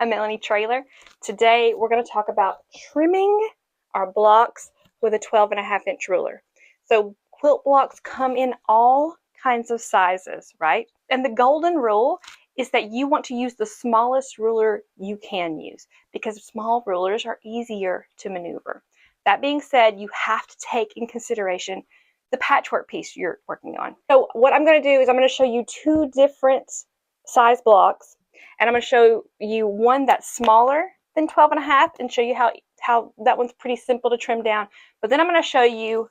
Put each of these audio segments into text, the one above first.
I'm Melanie Traylor. Today we're going to talk about trimming our blocks with a 12.5-inch ruler. So quilt blocks come in all kinds of sizes, right? And the golden rule is that you want to use the smallest ruler you can use because small rulers are easier to maneuver. That being said, you have to take in consideration the patchwork piece you're working on. So what I'm going to do is I'm going to show you two different size blocks, and I'm going to show you one that's smaller than 12.5 and show you how that one's pretty simple to trim down. But then I'm going to show you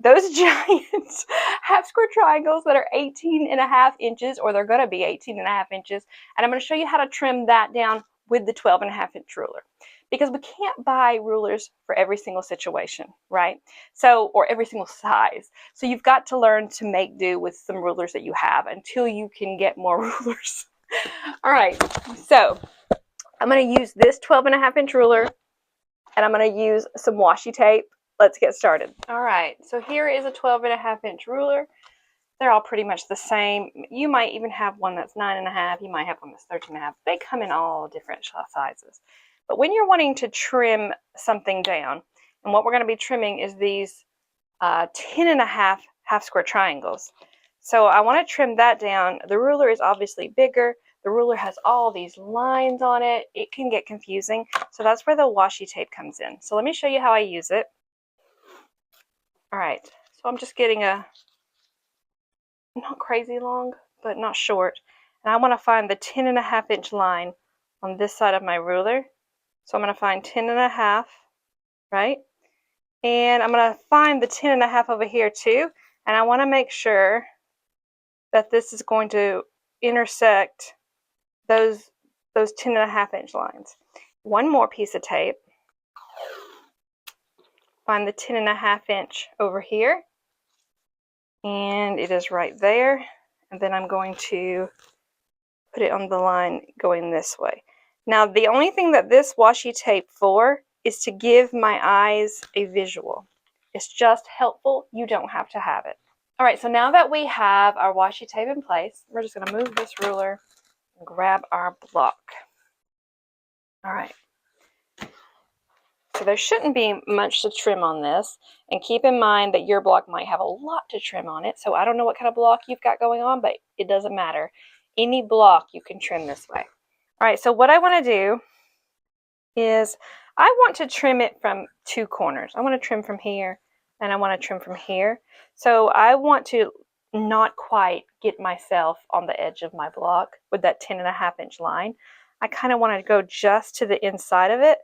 those giant half square triangles that are 18.5 inches, or they're going to be 18.5 inches, and I'm going to show you how to trim that down with the 12.5-inch ruler. Because we can't buy rulers for every single situation, right? So, or every single size. So you've got to learn to make do with some rulers that you have until you can get more rulers. All right, so I'm going to use this 12.5-inch ruler, and I'm going to use some washi tape. Let's get started. All right, so here is a 12.5-inch ruler. They're all pretty much the same. You might even have one that's 9.5. You might have one that's 13.5. They come in all different sizes. But when you're wanting to trim something down, and what we're going to be trimming is these 10.5 half square triangles. So I want to trim that down. The ruler is obviously bigger. The ruler has all these lines on it. It can get confusing. So that's where the washi tape comes in. So let me show you how I use it. All right, so I'm just getting a not crazy long, but not short. And I want to find the 10.5-inch line on this side of my ruler. So I'm going to find 10.5, right? And I'm going to find the 10.5 over here too. And I want to make sure that this is going to intersect those 10.5-inch lines. One more piece of tape. Find the 10.5-inch over here. And it is right there. And then I'm going to put it on the line going this way. Now, the only thing that this washi tape for is to give my eyes a visual. It's just helpful. You don't have to have it. All right, so now that we have our washi tape in place, we're just going to move this ruler and grab our block. All right. So there shouldn't be much to trim on this. And keep in mind that your block might have a lot to trim on it. So I don't know what kind of block you've got going on, but it doesn't matter. Any block you can trim this way. All right, so what I want to do is I want to trim it from two corners. I want to trim from here and I want to trim from here. So I want to not quite get myself on the edge of my block with that 10.5-inch line. I kind of want to go just to the inside of it,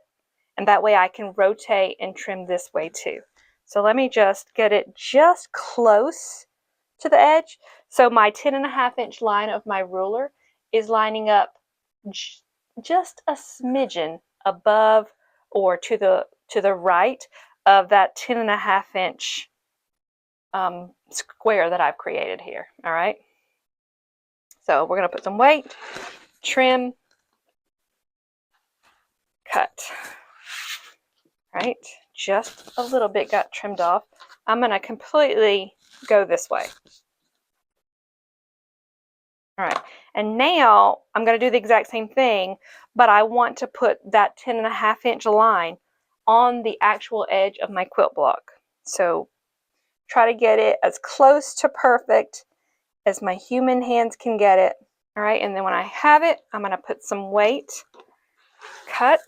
and that way I can rotate and trim this way too. So let me just get it just close to the edge. So my 10.5-inch line of my ruler is lining up just a smidgen above or to the right of that 10.5-inch square that I've created here. All right. So we're going to put some weight, trim, cut. Right, just a little bit got trimmed off. I'm going to completely go this way. All right, and now I'm going to do the exact same thing, but I want to put that 10.5-inch line on the actual edge of my quilt block. So try to get it as close to perfect as my human hands can get it. All right, and then when I have it, I'm going to put some weight, cut,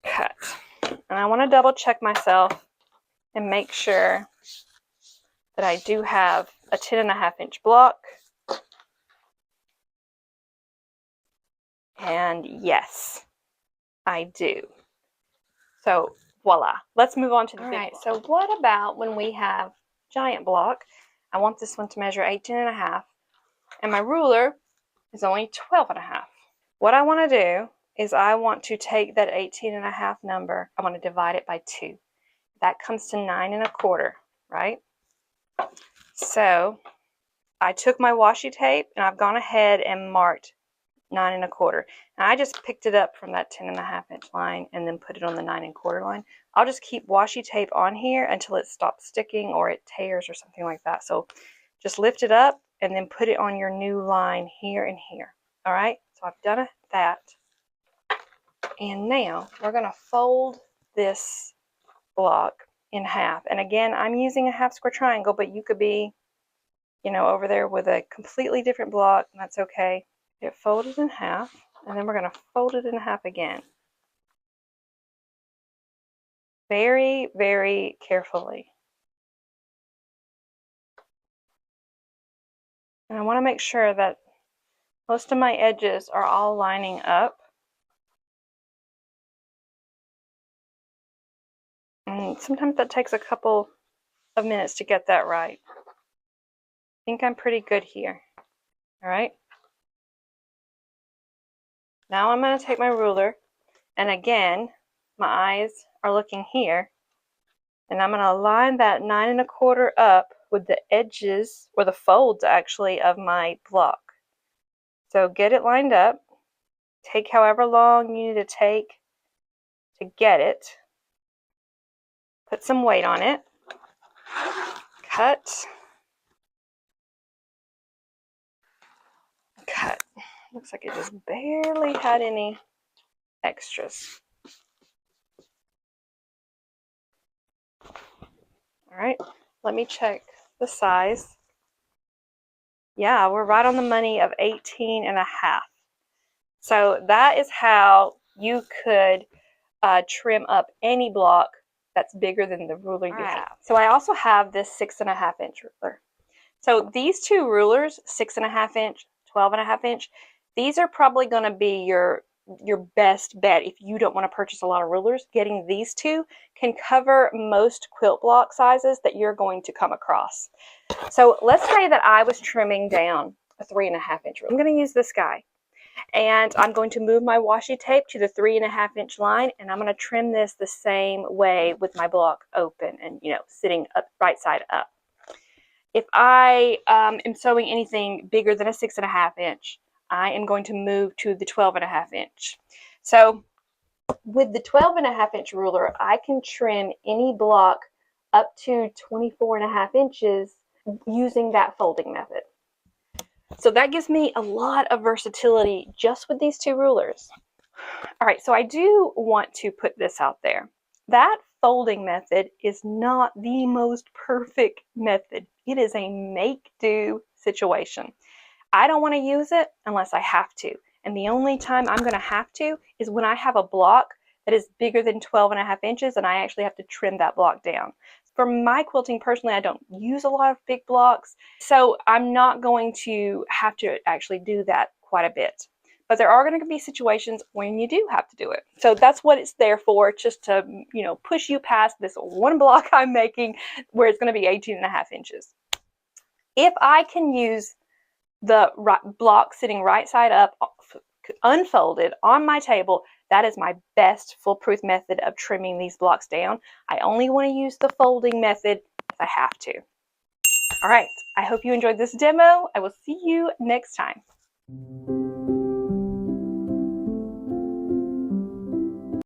cut. And I want to double check myself and make sure that I do have a 10.5-inch block. And yes, I do. So voila, let's move on to the big block. So what about when we have giant block? I want this one to measure 18.5 and my ruler is only 12.5. What I want to do is I want to take that 18.5 number, I want to divide it by 2. That comes to 9.25, right? So I took my washi tape and I've gone ahead and marked 9.25. And I just picked it up from that 10.5-inch line and then put it on the 9.25 line. I'll just keep washi tape on here until it stops sticking or it tears or something like that. So just lift it up and then put it on your new line here and here. All right, so I've done that. And now we're going to fold this block in half. And again, I'm using a half square triangle, but you could be, you know, over there with a completely different block, and that's okay. Get folded in half, and then we're going to fold it in half again. Very, very carefully. And I want to make sure that most of my edges are all lining up. And sometimes that takes a couple of minutes to get that right. I think I'm pretty good here. All right. Now I'm going to take my ruler, and again, my eyes are looking here, and I'm going to line that 9 1/4 up with the edges, or the folds actually, of my block. So get it lined up. Take however long you need to take to get it. Put some weight on it. Cut. Cut. Looks like it just barely had any extras. All right, let me check the size. Yeah, we're right on the money of 18 1/2. So that is how you could trim up any block that's bigger than the ruler you have. So I also have this 6 1/2 inch ruler. So these two rulers, 6 1/2 inch, 12 1/2 inch, these are probably going to be your best bet if you don't want to purchase a lot of rulers. Getting these two can cover most quilt block sizes that you're going to come across. So let's say that I was trimming down a 3 1/2 inch ruler. I'm going to use this guy. And I'm going to move my washi tape to the 3 1/2 inch line, and I'm going to trim this the same way with my block open and, you know, sitting up right side up. If I am sewing anything bigger than a 6 1/2 inch, I am going to move to the 12 1/2 inch. So with the 12 1/2 inch ruler, I can trim any block up to 24 1/2 inches using that folding method. So that gives me a lot of versatility just with these two rulers. All right, so I do want to put this out there. That folding method is not the most perfect method. It is a make-do situation. I don't want to use it unless I have to. And the only time I'm going to have to is when I have a block that is bigger than 12 1/2 inches and I actually have to trim that block down. For my quilting personally, I don't use a lot of big blocks, so I'm not going to have to actually do that quite a bit. But there are going to be situations when you do have to do it. So that's what it's there for, just to, you know, push you past this one block I'm making where it's going to be 18 1/2 inches. If I can use the block sitting right side up, unfolded on my table, that is my best foolproof method of trimming these blocks down. I only want to use the folding method if I have to. All right, I hope you enjoyed this demo. I will see you next time.